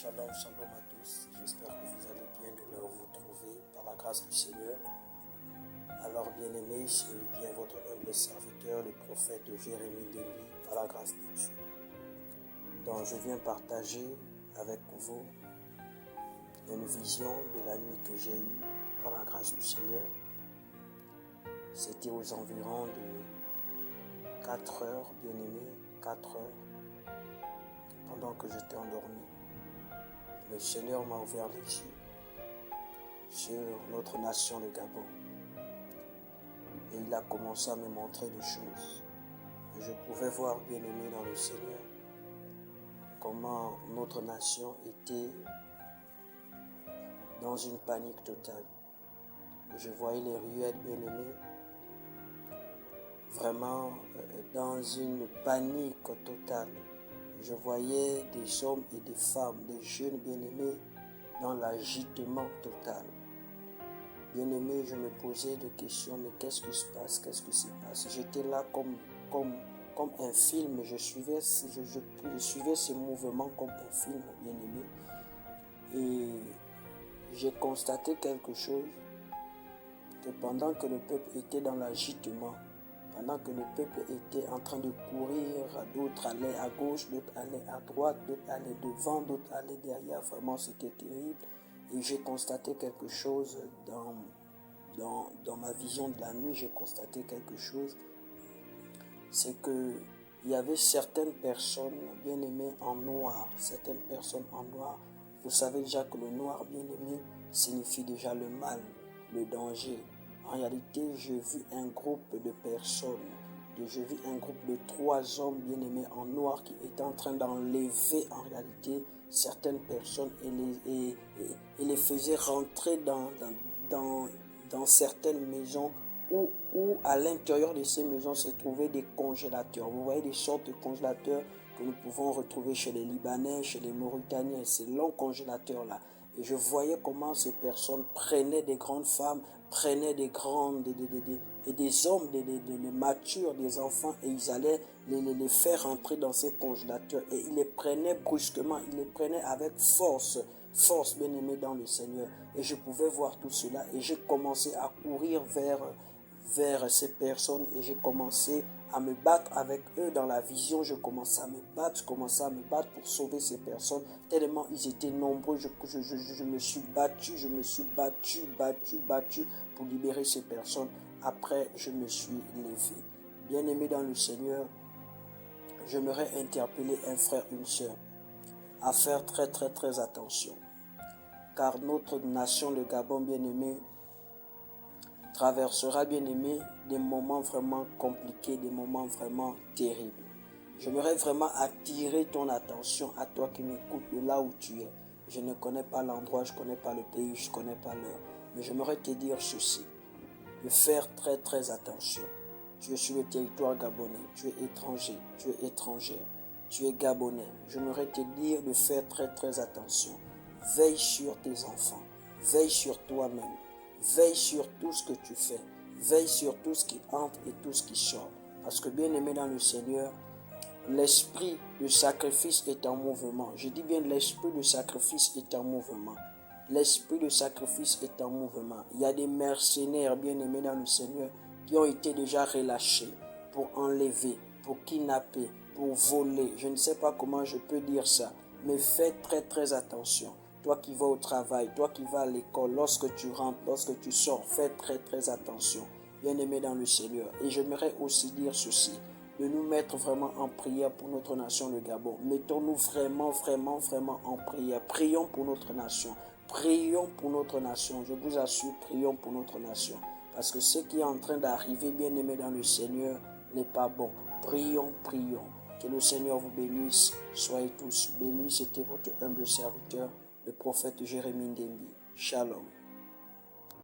Shalom, shalom à tous. J'espère que vous allez bien de là où vous trouvez par la grâce du Seigneur. Alors, bien-aimés, c'est bien votre humble serviteur, le prophète Jérémie Ndembi, par la grâce de Dieu. Donc, je viens partager avec vous une vision de la nuit que j'ai eue par la grâce du Seigneur. C'était aux environs de 4 heures, bien-aimés, 4 heures, pendant que j'étais endormi. Le Seigneur m'a ouvert les yeux sur notre nation, le Gabon. Et il a commencé à me montrer des choses. Et je pouvais voir, bien aimé dans le Seigneur, comment notre nation était dans une panique totale. Et je voyais les ruelles, bien aimées, vraiment dans une panique totale. Je voyais des hommes et des femmes, des jeunes bien-aimés, dans l'agitement total. Bien-aimé, je me posais des questions, mais qu'est-ce qui se passe? Qu'est-ce qui se passe? J'étais là comme un film, je suivais ces mouvements comme un film, bien-aimé. Et j'ai constaté quelque chose, que pendant que le peuple était dans l'agitement, pendant que le peuple était en train de courir, d'autres allaient à gauche, d'autres allaient à droite, d'autres allaient devant, d'autres allaient derrière. Vraiment, c'était terrible. Et j'ai constaté quelque chose dans ma vision de la nuit. J'ai constaté quelque chose. C'est que il y avait certaines personnes bien aimées en noir. Certaines personnes en noir. Vous savez déjà que le noir bien aimé signifie déjà le mal, le danger. En réalité, j'ai vu un groupe de personnes, j'ai vu un groupe de 3 hommes bien-aimés en noir qui étaient en train d'enlever en réalité certaines personnes et les faisaient rentrer dans certaines maisons où à l'intérieur de ces maisons se trouvaient des congélateurs. Vous voyez des sortes de congélateurs que nous pouvons retrouver chez les Libanais, chez les Mauritaniens, ces longs congélateurs-là. Et je voyais comment ces personnes prenaient des grandes femmes, prenaient des grandes, et des hommes, des matures, des enfants, et ils allaient les faire rentrer dans ces congélateurs. Et ils les prenaient brusquement, ils les prenaient avec force, bien aimé dans le Seigneur. Et je pouvais voir tout cela, et j'ai commencé à courir vers ces personnes, et j'ai commencé à me battre avec eux dans la vision. Je commençais à me battre pour sauver ces personnes, tellement ils étaient nombreux. Je me suis battu pour libérer ces personnes. Après, je me suis levé. Bien-aimé dans le Seigneur, j'aimerais interpeller un frère, une sœur, à faire très attention. Car notre nation, le Gabon, bien-aimé, traversera, bien-aimé, des moments vraiment compliqués, des moments vraiment terribles. J'aimerais vraiment attirer ton attention, à toi qui m'écoutes de là où tu es. Je ne connais pas l'endroit, je ne connais pas le pays, je ne connais pas l'heure. Mais j'aimerais te dire ceci, de faire très attention. Tu es sur le territoire gabonais, tu es étranger, tu es étrangère, tu es gabonais. J'aimerais te dire de faire très attention. Veille sur tes enfants, veille sur toi-même. Veille sur tout ce que tu fais. Veille sur tout ce qui entre et tout ce qui sort. Parce que bien aimé dans le Seigneur, l'esprit de sacrifice est en mouvement. Je dis bien l'esprit de sacrifice est en mouvement. L'esprit de sacrifice est en mouvement. Il y a des mercenaires bien aimés dans le Seigneur qui ont été déjà relâchés pour enlever, pour kidnapper, pour voler. Je ne sais pas comment je peux dire ça, mais fais très attention. Toi qui vas au travail, toi qui vas à l'école, lorsque tu rentres, lorsque tu sors, fais très attention. Bien-aimé dans le Seigneur. Et j'aimerais aussi dire ceci, de nous mettre vraiment en prière pour notre nation, le Gabon. Mettons-nous vraiment en prière. Prions pour notre nation. Prions pour notre nation. Je vous assure, prions pour notre nation. Parce que ce qui est en train d'arriver, bien-aimé dans le Seigneur, n'est pas bon. Prions. Que le Seigneur vous bénisse. Soyez tous bénis. C'était votre humble serviteur, le prophète Jérémie Ndembi. Shalom.